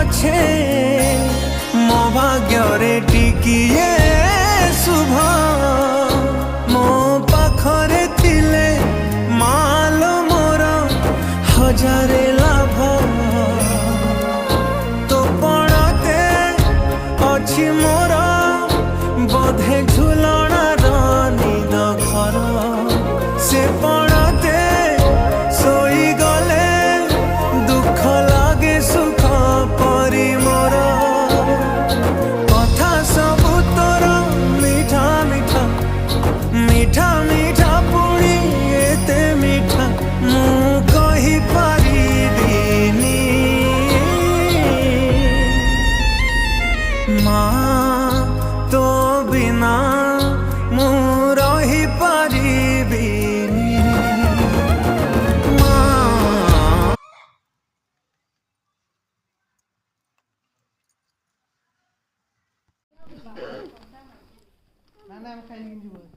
पछे मो भाग्य टिकिए शुभ मो पाखरे थिले मालो मोर हजारे लाभ तो पड़ते अच्छी मोर बोधे झुलणार निद घर से पड़ते सोई गले दुख लागे सुख परी मोर कथा सबु तोर मीठा मीठा मीठा मीठा पुणी एते मीठा मु कहि पारिबिनी माँ तो बिना मु रही पारिबिनी माँ। ना ना हम खाई नहीं